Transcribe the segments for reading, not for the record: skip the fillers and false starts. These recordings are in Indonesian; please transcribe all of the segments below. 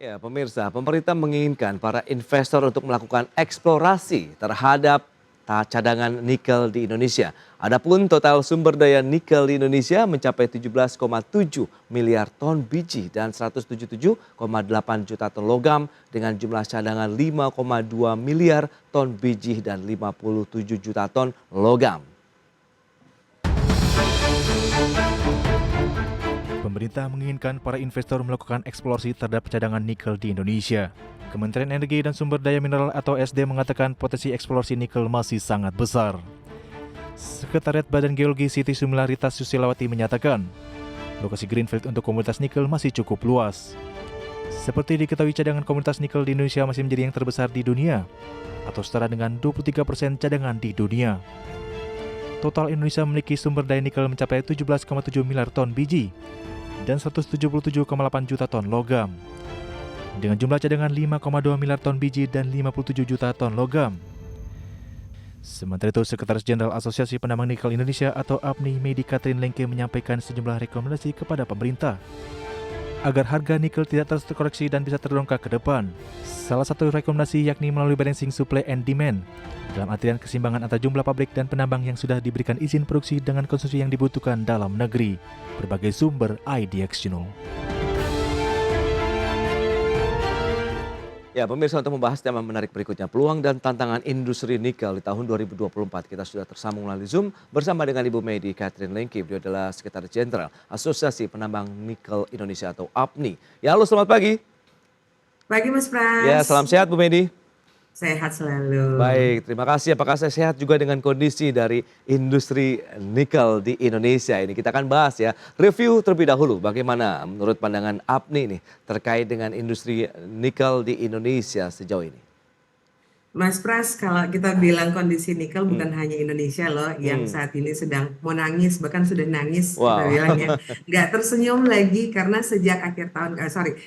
Ya, pemirsa, pemerintah menginginkan para investor untuk melakukan eksplorasi terhadap cadangan nikel di Indonesia. Adapun total sumber daya nikel di Indonesia mencapai 17,7 miliar ton biji dan 177,8 juta ton logam dengan jumlah cadangan 5,2 miliar ton biji dan 57 juta ton logam. Pemerintah menginginkan para investor melakukan eksplorasi terhadap cadangan nikel di Indonesia. Kementerian Energi dan Sumber Daya Mineral atau SD mengatakan potensi eksplorasi nikel masih sangat besar. Sekretariat Badan Geologi Siti Sumilaritas Susilawati menyatakan, lokasi greenfield untuk komoditas nikel masih cukup luas. Seperti diketahui, cadangan komoditas nikel di Indonesia masih menjadi yang terbesar di dunia, atau setara dengan 23% cadangan di dunia. Total Indonesia memiliki sumber daya nikel mencapai 17,7 miliar ton biji dan 177,8 juta ton logam. Dengan jumlah cadangan 5,2 miliar ton biji dan 57 juta ton logam. Sementara itu, Sekretaris Jenderal Asosiasi Penambang Nikel Indonesia atau APNI, Medi Katrin Lengke menyampaikan sejumlah rekomendasi kepada pemerintah agar harga nikel tidak terus terkoreksi dan bisa terdongkrak ke depan. Salah satu rekomendasi yakni melalui balancing supply and demand, dalam artian keseimbangan antara jumlah pabrik dan penambang yang sudah diberikan izin produksi dengan konsumsi yang dibutuhkan dalam negeri. Berbagai sumber IDX Channel. Ya, pemirsa, untuk membahas tema menarik berikutnya, peluang dan tantangan industri nikel di tahun 2024. Kita sudah tersambung melalui Zoom bersama dengan Ibu Medi Katrin Lengke. Beliau adalah Sekretaris Jenderal Asosiasi Penambang Nikel Indonesia atau APNI. Ya, halo, selamat pagi. Pagi Mas Pras. Ya, salam sehat Bu Medi. Sehat selalu. Baik, terima kasih. Apakah saya sehat juga dengan kondisi dari industri nikel di Indonesia ini? Kita akan bahas ya. Review terlebih dahulu bagaimana menurut pandangan APNI nih terkait dengan industri nikel di Indonesia sejauh ini. Mas Pras, kalau kita bilang kondisi nikel bukan hanya Indonesia loh yang saat ini sedang mau nangis, bahkan sudah nangis kita bilang ya. Nggak tersenyum lagi karena sejak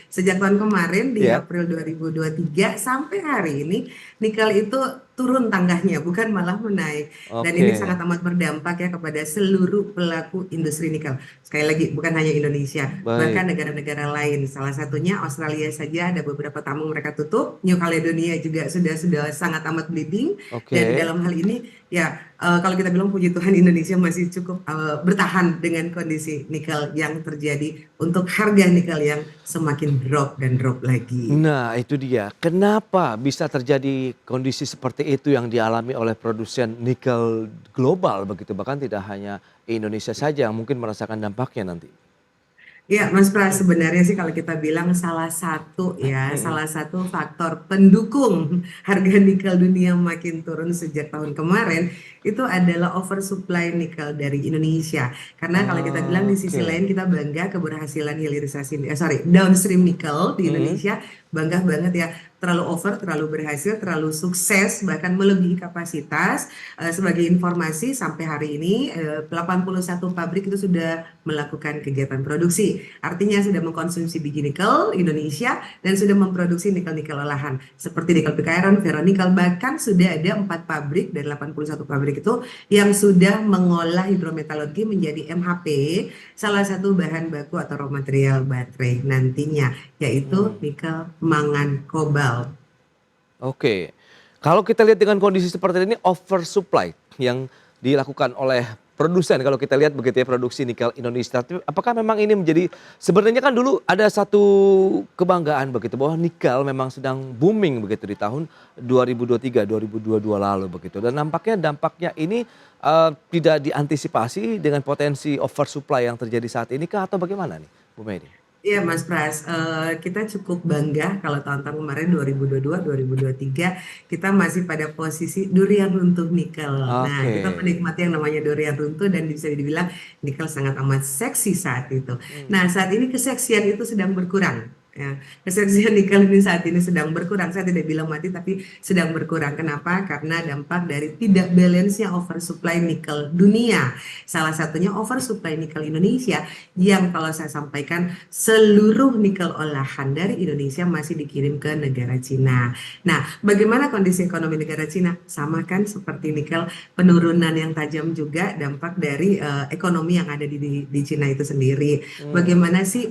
sejak tahun kemarin di April 2023 sampai hari ini nikel itu turun tangganya, bukan malah menaik. Dan ini sangat amat berdampak ya kepada seluruh pelaku industri nikel. Sekali lagi, bukan hanya Indonesia, bahkan negara-negara lain. Salah satunya Australia saja ada beberapa tambang mereka tutup. New Caledonia juga sudah sangat amat bleeding. Dan dalam hal ini ya kalau kita bilang puji Tuhan Indonesia masih cukup bertahan dengan kondisi nikel yang terjadi untuk harga nikel yang semakin drop dan drop lagi. Nah, itu dia. Kenapa bisa terjadi kondisi seperti itu yang dialami oleh produsen nikel global begitu, bahkan tidak hanya Indonesia saja yang mungkin merasakan dampaknya nanti? Ya, Mas Pras, sebenarnya sih kalau kita bilang salah satu faktor pendukung harga nikel dunia makin turun sejak tahun kemarin itu adalah oversupply nikel dari Indonesia. Karena kalau kita bilang di sisi lain kita bangga keberhasilan downstream nikel di Indonesia, bangga banget ya, terlalu over, terlalu berhasil, terlalu sukses, bahkan melebihi kapasitas. Sebagai informasi sampai hari ini 81 pabrik itu sudah melakukan kegiatan produksi. Artinya sudah mengkonsumsi biji nikel Indonesia dan sudah memproduksi nikel-nikel olahan seperti nikel pick iron, ferronikel, bahkan sudah ada 4 pabrik dari 81 pabrik itu yang sudah mengolah hidrometalurgi menjadi MHP, salah satu bahan baku atau raw material baterai nantinya, yaitu nikel, mangan, kobalt. Oke, kalau kita lihat dengan kondisi seperti ini, oversupply yang dilakukan oleh produsen, kalau kita lihat begitu ya produksi nikel Indonesia, apakah memang ini menjadi, sebenarnya kan dulu ada satu kebanggaan begitu bahwa nikel memang sedang booming begitu di tahun 2023, 2022 lalu begitu, dan dampaknya ini tidak diantisipasi dengan potensi oversupply yang terjadi saat ini kah atau bagaimana nih Bu Medi? Iya Mas Pras, kita cukup bangga kalau tahun-tahun kemarin 2022-2023 kita masih pada posisi durian runtuh nikel. Nah, kita menikmati yang namanya durian runtuh dan bisa dibilang nikel sangat amat seksi saat itu. Nah, saat ini keseksian itu sedang berkurang. Ya, keseksian nikel ini saat ini sedang berkurang. Saya tidak bilang mati tapi sedang berkurang. Kenapa? Karena dampak dari tidak balance-nya oversupply nikel dunia. Salah satunya oversupply nikel Indonesia yang kalau saya sampaikan seluruh nikel olahan dari Indonesia masih dikirim ke negara Cina. Nah, bagaimana kondisi ekonomi negara Cina? Sama kan seperti nikel, penurunan yang tajam juga dampak dari ekonomi yang ada di Cina itu sendiri. Bagaimana sih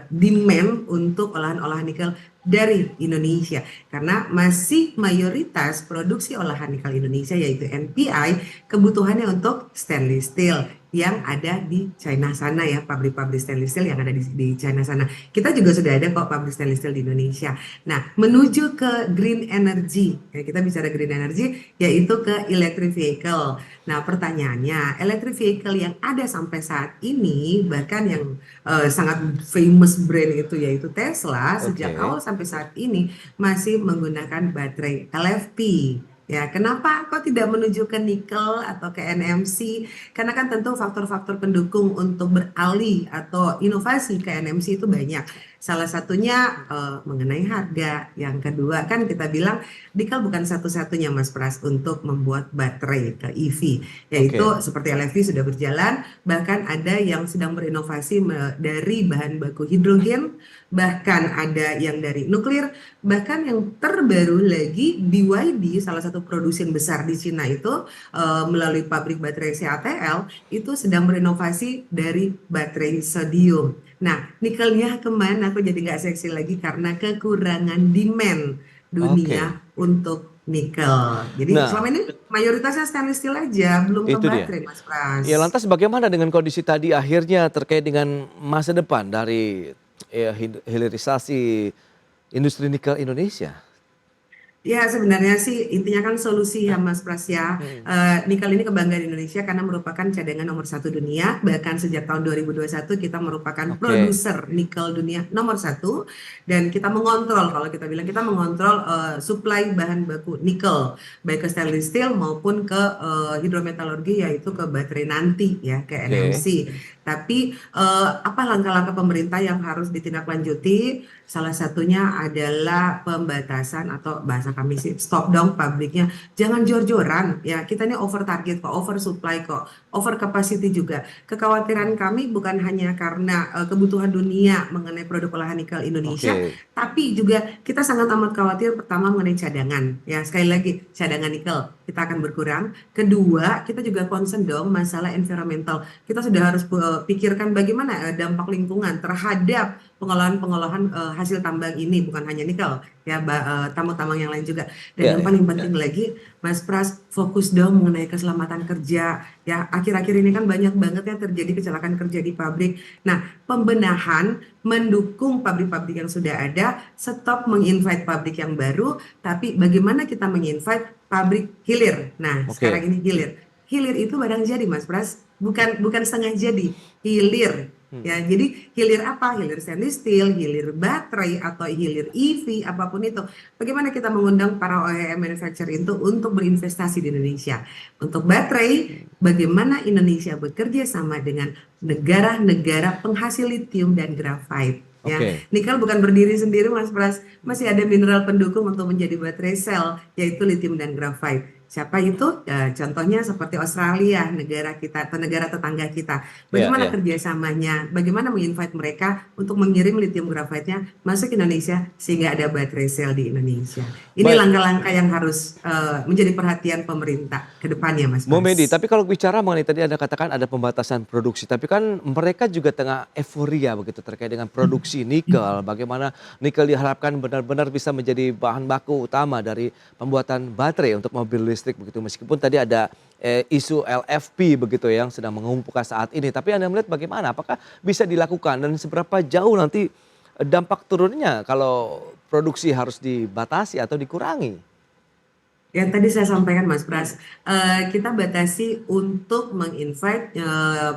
demand mendukung untuk olahan-olahan nikel dari Indonesia. Karena masih mayoritas produksi olahan nikel Indonesia yaitu NPI kebutuhannya untuk stainless steel yang ada di China sana ya, pabrik-pabrik stainless steel yang ada di China sana. Kita juga sudah ada kok pabrik stainless steel di Indonesia. Nah, menuju ke green energy, ya, kita bicara green energy yaitu ke electric vehicle. Nah, pertanyaannya, electric vehicle yang ada sampai saat ini, bahkan yang sangat famous brand itu yaitu Tesla, sejak Oke. awal sampai saat ini masih menggunakan baterai LFP. Ya, kenapa kok tidak menuju ke nikel atau ke NMC? Karena kan tentu faktor-faktor pendukung untuk beralih atau inovasi ke NMC itu banyak. Salah satunya mengenai harga. Yang kedua kan kita bilang nikel bukan satu-satunya Mas Pras untuk membuat baterai ke EV. Yaitu Oke. seperti LFP sudah berjalan, bahkan ada yang sedang berinovasi dari bahan baku hidrogen, bahkan ada yang dari nuklir, bahkan yang terbaru lagi BYD salah satu produsen besar di Cina itu melalui pabrik baterai CATL itu sedang berinovasi dari baterai sodium. Nah, nikelnya kemana? Aku jadi nggak seksi lagi karena kekurangan demand Oke. dunia untuk nikel. Jadi Nah, selama ini mayoritasnya stainless steel aja, belum ke itu dia. baterai, Mas Pras. Ya lantas bagaimana dengan kondisi tadi akhirnya terkait dengan masa depan dari hilirisasi industri nikel Indonesia? Ya, sebenarnya sih intinya kan solusi ya Mas Pras ya. Hmm. Nikel ini kebanggaan Indonesia karena merupakan cadangan nomor satu dunia. Bahkan sejak tahun 2021 kita merupakan Oke. produser nikel dunia nomor satu. Dan kita mengontrol, kalau kita bilang kita mengontrol supply bahan baku nikel. Baik ke stainless steel maupun ke hidrometalurgi yaitu ke baterai nanti ya, ke Oke. NMC. Tapi apa langkah-langkah pemerintah yang harus ditindaklanjuti? Salah satunya adalah pembatasan atau bahasa kami sih stop down pabriknya. Jangan jor-joran ya. Kita ini over target kok, over supply kok, over capacity juga. Kekhawatiran kami bukan hanya karena kebutuhan dunia mengenai produk olahan nikel Indonesia, Oke. tapi juga kita sangat amat khawatir pertama mengenai cadangan. Ya, sekali lagi cadangan nikel kita akan berkurang. Kedua, kita juga concern dong masalah environmental. Kita sudah harus pikirkan bagaimana dampak lingkungan terhadap pengolahan-pengolahan hasil tambang ini, bukan hanya nikel ya, tambang-tambang yang lain juga. Dan Ya, yang ya. paling penting lagi Mas Pras, fokus dong mengenai keselamatan kerja ya. Akhir-akhir ini kan banyak banget yang terjadi kecelakaan kerja di pabrik. Nah, pembenahan mendukung pabrik-pabrik yang sudah ada, stop menginvite pabrik yang baru, tapi bagaimana kita menginvite pabrik hilir. Nah, Oke. sekarang ini hilir. Hilir itu barang jadi Mas Pras, bukan bukan setengah jadi, hilir. Hmm. Ya, jadi hilir apa? Hilir stainless steel, hilir baterai, atau hilir EV, apapun itu. Bagaimana kita mengundang para OEM manufacturer itu untuk berinvestasi di Indonesia? Untuk baterai, bagaimana Indonesia bekerja sama dengan negara-negara penghasil lithium dan grafite? Ya, Oke. nikel bukan berdiri sendiri, Mas Pras. Masih ada mineral pendukung untuk menjadi baterai sel, yaitu lithium dan grafite. Siapa itu? Ya, contohnya seperti Australia, negara kita atau negara tetangga kita. Ya, Bagaimana ya. kerjasamanya? Bagaimana menginvite mereka untuk mengirim lithium grafite-nya masuk Indonesia sehingga ada baterai sel di Indonesia. Ini Baik. langkah-langkah yang harus menjadi perhatian pemerintah ke depannya, Mas Bu Medi, Pras. tapi kalau bicara mengenai tadi Anda katakan ada pembatasan produksi, tapi kan mereka juga tengah euforia begitu terkait dengan produksi nikel. Bagaimana nikel diharapkan benar-benar bisa menjadi bahan baku utama dari pembuatan baterai untuk mobil listrik begitu. Meskipun tadi ada isu LFP begitu yang sedang mengumpulkan saat ini. Tapi Anda melihat bagaimana? Apakah bisa dilakukan dan seberapa jauh nanti dampak turunnya kalau produksi harus dibatasi atau dikurangi? Yang tadi saya sampaikan Mas Pras, kita batasi untuk menginvite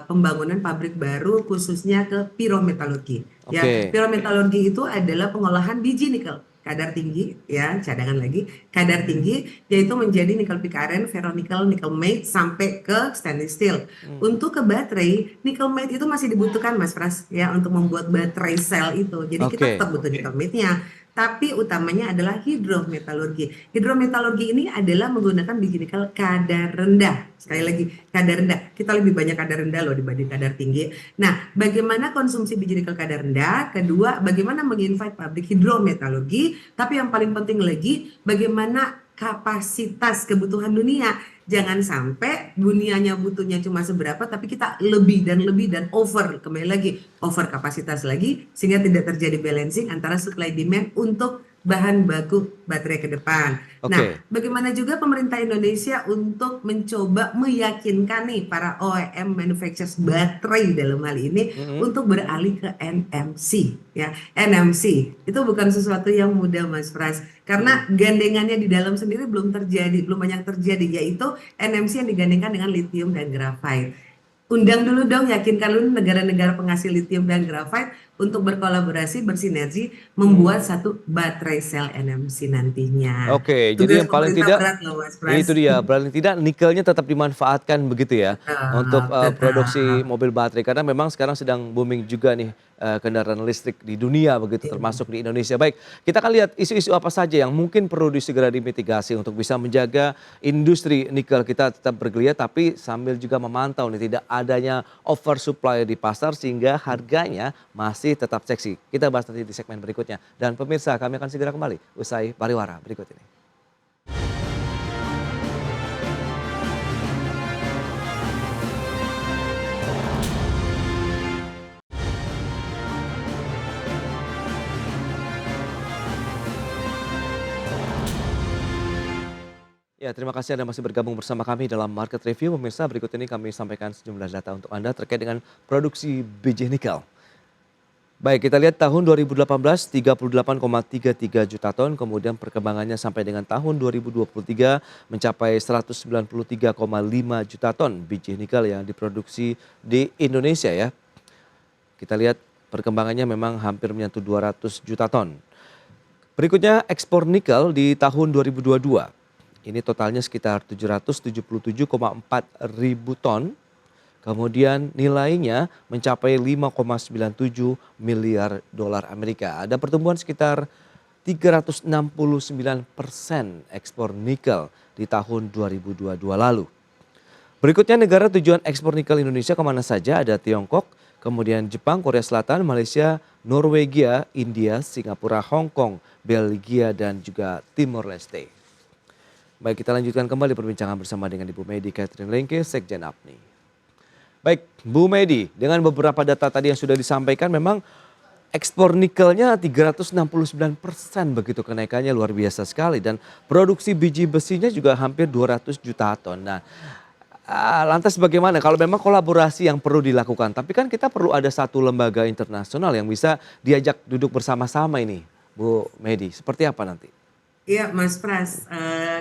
pembangunan pabrik baru khususnya ke pirometalurgi. Ya, Oke. pirometalurgi itu adalah pengolahan biji nikel kadar tinggi, ya cadangan lagi kadar tinggi, yaitu menjadi nikel pick iron, ferronikel, nickel matte sampai ke stainless steel. Hmm. Untuk ke baterai, nickel matte itu masih dibutuhkan Mas Pras ya untuk membuat baterai sel itu. Jadi kita Oke. tetap butuh nickel matte-nya. Tapi utamanya adalah hidrometalurgi. Hidrometalurgi ini adalah menggunakan biji nikel kadar rendah. Sekali lagi, kadar rendah. Kita lebih banyak kadar rendah loh dibanding kadar tinggi. Nah, bagaimana konsumsi biji nikel kadar rendah? Kedua, bagaimana menginvite pabrik hidrometalurgi? Tapi yang paling penting lagi, bagaimana kapasitas kebutuhan dunia. Jangan sampai dunianya butuhnya cuma seberapa, tapi kita lebih dan over, kembali lagi over kapasitas lagi, sehingga tidak terjadi balancing antara supply demand untuk bahan baku baterai ke depan. Nah, Oke. bagaimana juga pemerintah Indonesia untuk mencoba meyakinkan nih para OEM manufacturers baterai dalam hal ini Mm-mm. untuk beralih ke NMC ya. NMC itu bukan sesuatu yang mudah Mas Pras, karena Mm-mm. gandengannya di dalam sendiri belum banyak terjadi, yaitu NMC yang digandengkan dengan lithium dan grafite. Undang dulu dong, yakinkan dulu negara-negara penghasil lithium dan grafite untuk berkolaborasi, bersinergi, membuat Mm-mm. satu baterai sel NMC nantinya. Oke, jadi Tugas yang paling pemerintah tidak berat loh Mas itu Pras. dia, paling tidak nikelnya tetap dimanfaatkan begitu ya untuk Tetap, produksi tetap. mobil baterai karena memang sekarang sedang booming juga nih kendaraan listrik di dunia begitu Iya. termasuk di Indonesia. Baik, kita akan lihat isu-isu apa saja yang mungkin perlu segera dimitigasi untuk bisa menjaga industri nikel kita tetap bergeliat tapi sambil juga memantau nih tidak adanya oversupply di pasar sehingga harganya masih tetap seksi. Kita bahas nanti di segmen berikutnya dan pemirsa kami akan segera kembali usai pariwara berikut ini. Ya, terima kasih Anda masih bergabung bersama kami dalam Market Review. Pemirsa, berikut ini kami sampaikan sejumlah data untuk Anda terkait dengan produksi biji nikel. Baik, kita lihat tahun 2018 38,33 juta ton, kemudian perkembangannya sampai dengan tahun 2023 mencapai 193,5 juta ton biji nikel yang diproduksi di Indonesia ya. Kita lihat perkembangannya memang hampir menyentuh 200 juta ton. Berikutnya ekspor nikel di tahun 2022. Ini totalnya sekitar 777,4 ribu ton. Kemudian nilainya mencapai 5,97 miliar dolar Amerika. Ada pertumbuhan sekitar 369% ekspor nikel di tahun 2022 lalu. Berikutnya negara tujuan ekspor nikel Indonesia kemana saja? Ada Tiongkok, kemudian Jepang, Korea Selatan, Malaysia, Norwegia, India, Singapura, Hong Kong, Belgia, dan juga Timor Leste. Baik, kita lanjutkan kembali perbincangan bersama dengan Ibu Medi Catherine Lengke, Sekjen APNI. Baik, Bu Medi, dengan beberapa data tadi yang sudah disampaikan memang ekspor nikelnya 369% begitu kenaikannya luar biasa sekali dan produksi biji besinya juga hampir 200 juta ton. Nah, lantas bagaimana kalau memang kolaborasi yang perlu dilakukan, tapi kan kita perlu ada satu lembaga internasional yang bisa diajak duduk bersama-sama ini, Bu Medi. Seperti apa nanti? Iya, Mas Pras,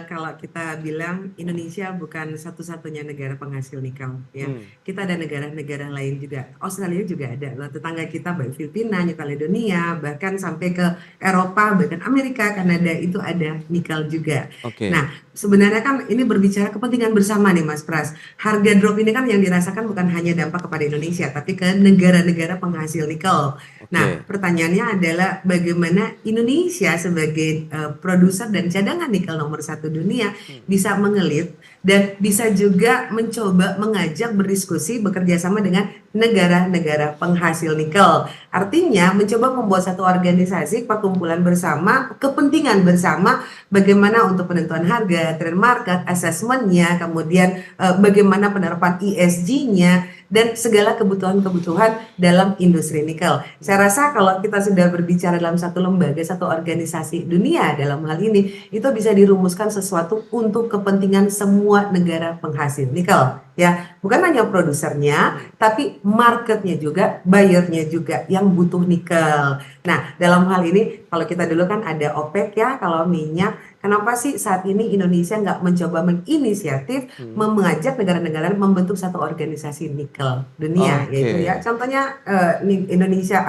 kalau kita bilang Indonesia bukan satu-satunya negara penghasil nikel, ya. Hmm, Kita ada negara-negara lain juga. Australia juga ada, loh, tetangga kita baik Filipina, New Caledonia, bahkan sampai ke Eropa, bahkan Amerika, Kanada itu ada nikel juga. oke, Nah, sebenarnya kan ini berbicara kepentingan bersama nih, Mas Pras. Harga drop ini kan yang dirasakan bukan hanya dampak kepada Indonesia, tapi ke negara-negara penghasil nikel. Nah, oke. pertanyaannya adalah bagaimana Indonesia sebagai produser dan cadangan nikel nomor satu dunia Hmm, bisa mengelit dan bisa juga mencoba mengajak berdiskusi bekerja sama dengan negara-negara penghasil nikel. Artinya mencoba membuat satu organisasi perkumpulan bersama, kepentingan bersama bagaimana untuk penentuan harga, trend market, assessment-nya, kemudian bagaimana penerapan ESG-nya, dan segala kebutuhan-kebutuhan dalam industri nikel. Saya rasa kalau kita sudah berbicara dalam satu lembaga, satu organisasi dunia dalam hal ini, itu bisa dirumuskan sesuatu untuk kepentingan semua negara penghasil nikel. Ya, bukan hanya produsernya, hmm. tapi marketnya juga, buyernya juga yang butuh nikel. Nah, dalam hal ini, kalau kita dulu kan ada OPEC ya, kalau minyak, kenapa sih saat ini Indonesia nggak mencoba menginisiatif Hmm. mengajak negara-negara membentuk satu organisasi nikel dunia, yaitu ya Oke, contohnya Indonesia,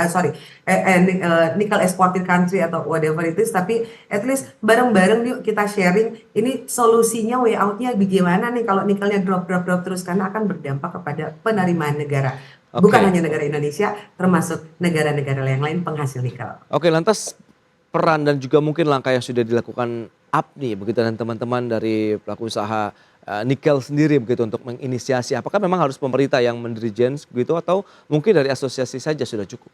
nikel exporting country atau whatever it is, tapi at least bareng-bareng yuk kita sharing ini solusinya, way out-nya bagaimana nih kalau nikelnya drop terus, karena akan berdampak kepada penerimaan negara. Bukan oke. hanya negara Indonesia, termasuk negara-negara yang lain penghasil nikel. Oke, lantas peran dan juga mungkin langkah yang sudah dilakukan APNI begitu dan teman-teman dari pelaku usaha nikel sendiri begitu untuk menginisiasi. Apakah memang harus pemerintah yang mendirigen begitu atau mungkin dari asosiasi saja sudah cukup?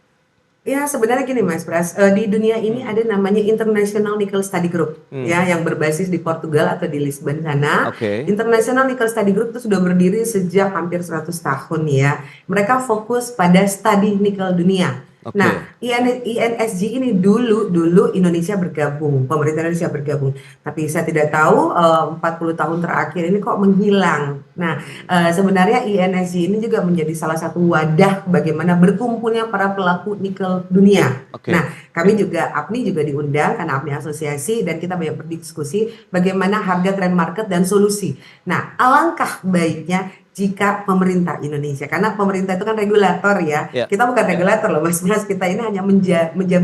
Ya, sebenarnya gini Mas Pras, di dunia ini Hmm, ada namanya International Nickel Study Group, hmm, ya, yang berbasis di Portugal atau di Lisbon sana. oke, International Nickel Study Group itu sudah berdiri sejak hampir 100 tahun ya. Mereka fokus pada studi nikel dunia. Nah, oke, INSG ini dulu Indonesia bergabung, pemerintah Indonesia bergabung. Tapi saya tidak tahu 40 tahun terakhir ini kok menghilang. Nah, sebenarnya INSG ini juga menjadi salah satu wadah bagaimana berkumpulnya para pelaku nikel dunia. Nah, oke, kami juga, APNI juga diundang karena APNI asosiasi dan kita banyak berdiskusi bagaimana harga trend market dan solusi. Nah, alangkah baiknya jika pemerintah Indonesia, karena pemerintah itu kan regulator ya, ya, kita bukan regulator loh Mas, kita ini hanya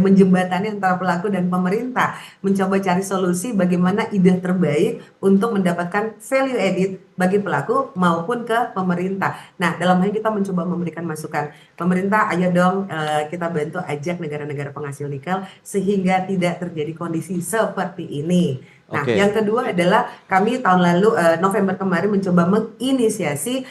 menjembatani antara pelaku dan pemerintah, mencoba cari solusi bagaimana ide terbaik untuk mendapatkan value added bagi pelaku maupun ke pemerintah. Nah, dalam hal ini kita mencoba memberikan masukan. Pemerintah, ayo dong kita bantu ajak negara-negara penghasil nikel sehingga tidak terjadi kondisi seperti ini. Nah, yang oke, kedua adalah kami tahun lalu November kemarin mencoba menginisiasi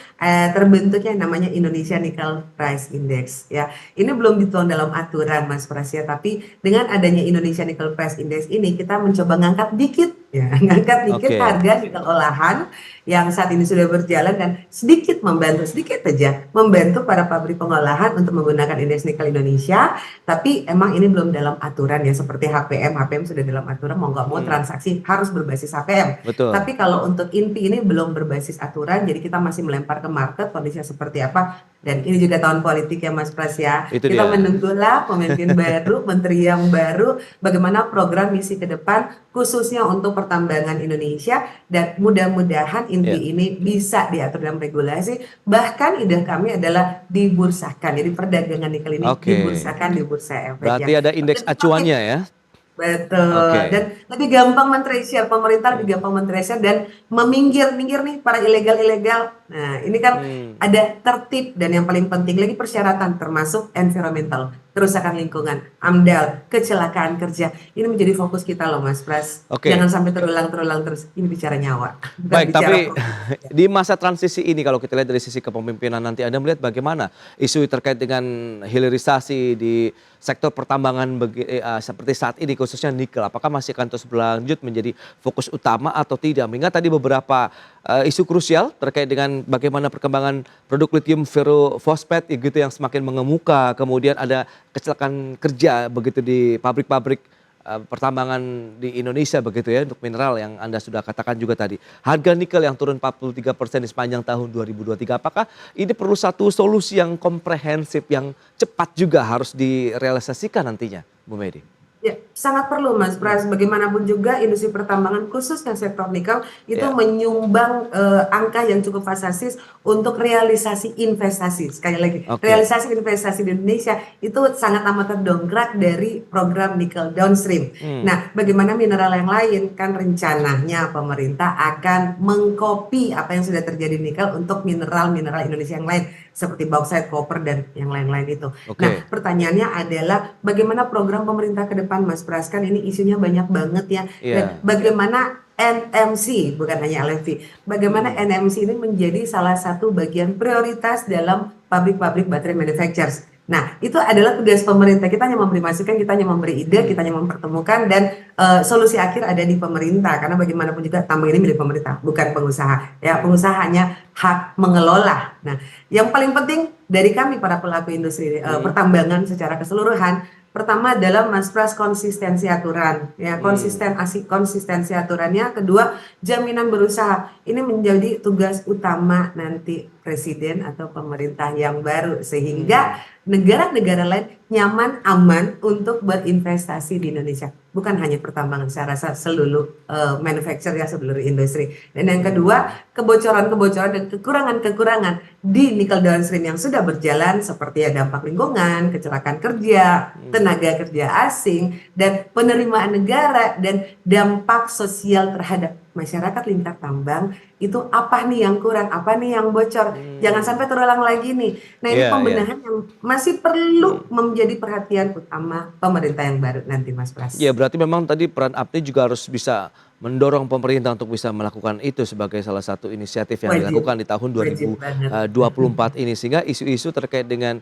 terbentuknya yang namanya Indonesia Nickel Price Index ya. Ini belum dituang dalam aturan Mas Prasya, tapi dengan adanya Indonesia Nickel Price Index ini kita mencoba ngangkat dikit ya, ngangkat dikit oke. harga nikel olahan yang saat ini sudah berjalan dan sedikit membantu, sedikit aja membantu para pabrik pengolahan untuk menggunakan indeks nikel Indonesia. Tapi emang ini belum dalam aturan ya, seperti HPM sudah dalam aturan, mau nggak mau Hmm, transaksi harus berbasis HPM. betul. Tapi kalau untuk INPI ini belum berbasis aturan, jadi kita masih melempar ke market kondisinya seperti apa. Dan ini juga tahun politik ya Mas Pras ya. Itu Kita dia. menunggulah pemimpin baru, menteri yang baru, bagaimana program misi ke depan khususnya untuk pertambangan Indonesia, dan mudah-mudahan Ya, INPI ini bisa diatur dalam regulasi. Bahkan ide kami adalah dibursakan. Jadi perdagangan nikel ini oke. dibursakan di Bursa Efek Berarti ya. ada indeks Lebih acuannya makin ya? betul, Oke. dan lebih gampang men-tracer, pemerintah Hmm, lebih gampang men-tracer dan meminggir-minggir nih para ilegal-ilegal. Nah, ini kan hmm. ada tertib dan yang paling penting lagi persyaratan termasuk environmental, kerusakan lingkungan, AMDAL, kecelakaan kerja. Ini menjadi fokus kita loh Mas Pras. Oke. Jangan sampai terulang-terulang terus. Ini bicara nyawa, bukan Baik, bicara tapi profit. di masa transisi ini kalau kita lihat dari sisi kepemimpinan nanti Anda melihat bagaimana isu terkait dengan hilirisasi di sektor pertambangan seperti saat ini khususnya nikel, apakah masih akan terus berlanjut menjadi fokus utama atau tidak? Mengingat tadi beberapa isu krusial terkait dengan bagaimana perkembangan produk lithium ferrofosfat gitu yang semakin mengemuka, kemudian ada kecelakaan kerja begitu di pabrik-pabrik pertambangan di Indonesia begitu ya untuk mineral yang Anda sudah katakan juga tadi. Harga nikel yang turun 43% di sepanjang tahun 2023. Apakah ini perlu satu solusi yang komprehensif yang cepat juga harus direalisasikan nantinya, Bu Medi? Ya, sangat perlu Mas Hmm, Pras. Bagaimanapun juga industri pertambangan khususnya sektor nikel itu ya, menyumbang angka yang cukup fantastis untuk realisasi investasi. Sekali lagi, oke. realisasi investasi di Indonesia itu sangat amat terdongkrak dari program nikel downstream. Hmm, Nah, bagaimana mineral yang lain kan rencananya pemerintah akan mengcopy apa yang sudah terjadi di nikel untuk mineral-mineral Indonesia yang lain seperti bauxite, copper dan yang lain-lain itu. Nah, oke. pertanyaannya adalah bagaimana program pemerintah ke depan Mas Pras, kan ini isunya banyak banget ya. Dan Iya. bagaimana NMC, bukan hanya LFP, bagaimana Hmm, NMC ini menjadi salah satu bagian prioritas dalam pabrik-pabrik baterai manufacturers. Nah, itu adalah tugas pemerintah. Kita hanya memberi masukan, kita hanya memberi ide, kita hmm, hanya mempertemukan, dan solusi akhir ada di pemerintah. Karena bagaimanapun juga tambang ini milik pemerintah, bukan pengusaha. Ya, pengusaha hanya hak mengelola. Nah, yang paling penting dari kami para pelaku industri hmm, pertambangan secara keseluruhan, pertama adalah Mas Pras konsistensi aturan, ya hmm, konsistensi aturannya. Kedua, jaminan berusaha. Ini menjadi tugas utama nanti presiden atau pemerintah yang baru sehingga hmm. negara-negara lain nyaman, aman untuk berinvestasi di Indonesia. Bukan hanya pertambangan, saya rasa seluruh manufacturer ya, seluruh industri. Dan yang kedua, Hmm, kebocoran-kebocoran dan kekurangan-kekurangan di nikel downstream yang sudah berjalan seperti ya dampak lingkungan, kecelakaan kerja, hmm, tenaga kerja asing, dan penerimaan negara dan dampak sosial terhadap masyarakat lingkar tambang itu apa nih yang kurang, apa nih yang bocor. Jangan hmm. sampai terulang lagi nih. Nah, ini Iya, iya. pembenahan yang masih Hmm. perlu menjadi perhatian utama pemerintah yang baru nanti Mas Ya Pras. berarti memang tadi peran APNI juga harus bisa mendorong pemerintah untuk bisa melakukan itu sebagai salah satu inisiatif yang Wajib, dilakukan di tahun wajib banget. 2024 ini. Sehingga isu-isu terkait dengan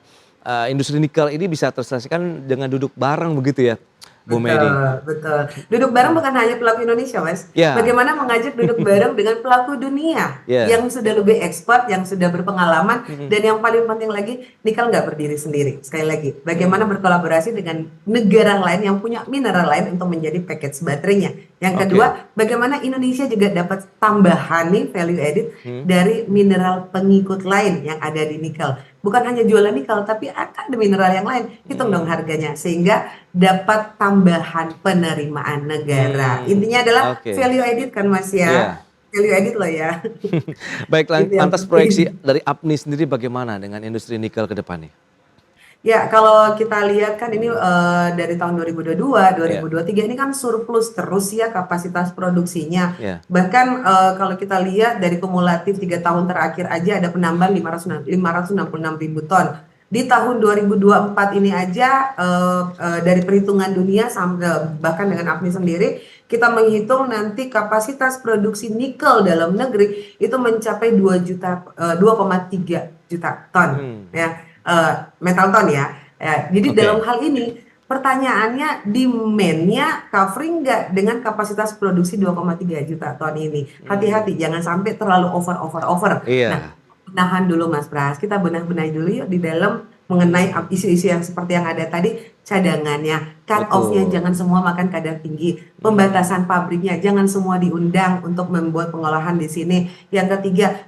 industri nikel ini bisa terselesaikan dengan duduk bareng begitu ya, Bu Medi? Betul. Duduk bareng bukan hanya pelaku Indonesia, Mas. Ya, Bagaimana mengajak duduk bareng dengan pelaku dunia ya. yang sudah lebih expert, yang sudah berpengalaman, Mhm. dan yang paling penting lagi, nikel nggak berdiri sendiri. Sekali lagi, bagaimana berkolaborasi dengan negara lain yang punya mineral lain untuk menjadi package baterainya. Yang Oke. kedua, bagaimana Indonesia juga dapat tambahan nih value added dari mineral pengikut lain yang ada di nikel. Bukan hanya jualan nikel, tapi akan ada mineral yang lain. Hitung dong harganya, sehingga dapat tambahan penerimaan negara. Intinya adalah Oke. value added kan Mas ya. Iya. Value added loh ya. Baik, Itu yang lantas penting. proyeksi dari APNI sendiri bagaimana dengan industri nikel ke depannya? Ya, kalau kita lihat kan ini dari tahun 2022, 2023 ini kan surplus terus ya kapasitas produksinya. Ya. Bahkan kalau kita lihat dari kumulatif 3 tahun terakhir aja ada penambahan 566 ribu ton. Di tahun 2024 ini aja dari perhitungan dunia sampai bahkan dengan APNI sendiri kita menghitung nanti kapasitas produksi nikel dalam negeri itu mencapai 2,3 juta ton ya. Metal ton ya. Jadi Oke. dalam hal ini pertanyaannya demand-nya covering nggak dengan kapasitas produksi 2,3 juta ton ini. Hati-hati jangan sampai terlalu over. Iya. Nah, benahan dulu Mas Pras. Kita benah-benah dulu yuk di dalam mengenai isu-isu yang seperti yang ada tadi, cadangannya, cut off-nya Betul. jangan semua makan kadar tinggi, pembatasan pabriknya jangan semua diundang untuk membuat pengolahan di sini. Yang ketiga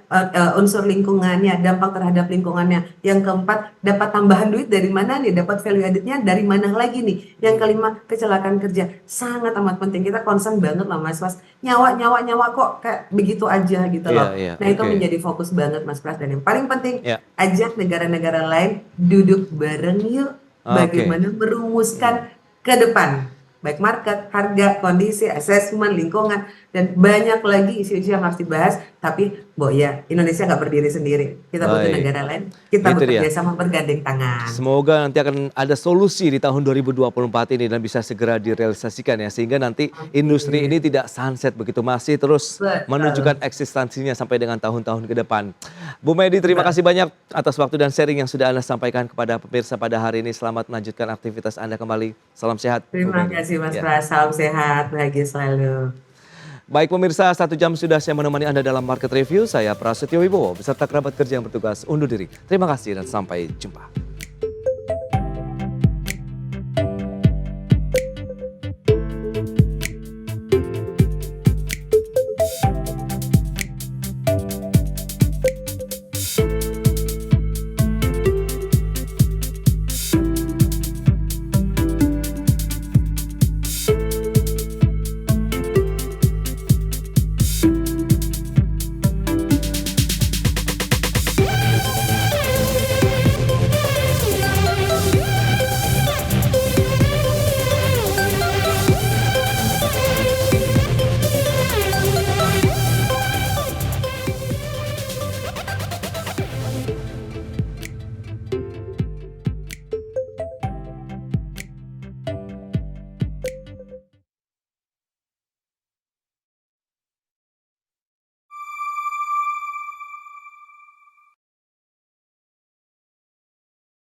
unsur lingkungannya, dampak terhadap lingkungannya. Yang keempat dapat tambahan duit dari mana nih, dapat value added-nya dari mana lagi nih. Yang kelima kecelakaan kerja sangat amat penting, kita concern banget lah Mas Pras. Nyawa kok kayak begitu aja gitu loh. Iya, Nah itu oke. menjadi fokus banget Mas Pras, dan yang paling penting Ya. ajak negara-negara lain duduk bareng yuk, bagaimana merumuskan ke depan baik market, harga, kondisi, assessment, lingkungan, dan banyak lagi isu-isu yang harus dibahas. Tapi ya Indonesia nggak berdiri sendiri, kita butuh Baik. negara lain, kita Itu dia. bekerja sama bergandeng tangan. Semoga nanti akan ada solusi di tahun 2024 ini dan bisa segera direalisasikan ya, sehingga nanti industri ini tidak sunset begitu, masih terus Betul. menunjukkan eksistensinya sampai dengan tahun-tahun ke depan. Bu Medi, terima kasih banyak atas waktu dan sharing yang sudah Anda sampaikan kepada pemirsa pada hari ini. Selamat melanjutkan aktivitas Anda kembali. Salam sehat, Bu Terima Medi. kasih Mas Ya. Pras, salam sehat, bahagia selalu. Baik pemirsa, 1 jam sudah saya menemani Anda dalam Market Review. Saya Prasetyo Wibowo beserta kerabat kerja yang bertugas undur diri. Terima kasih dan sampai jumpa.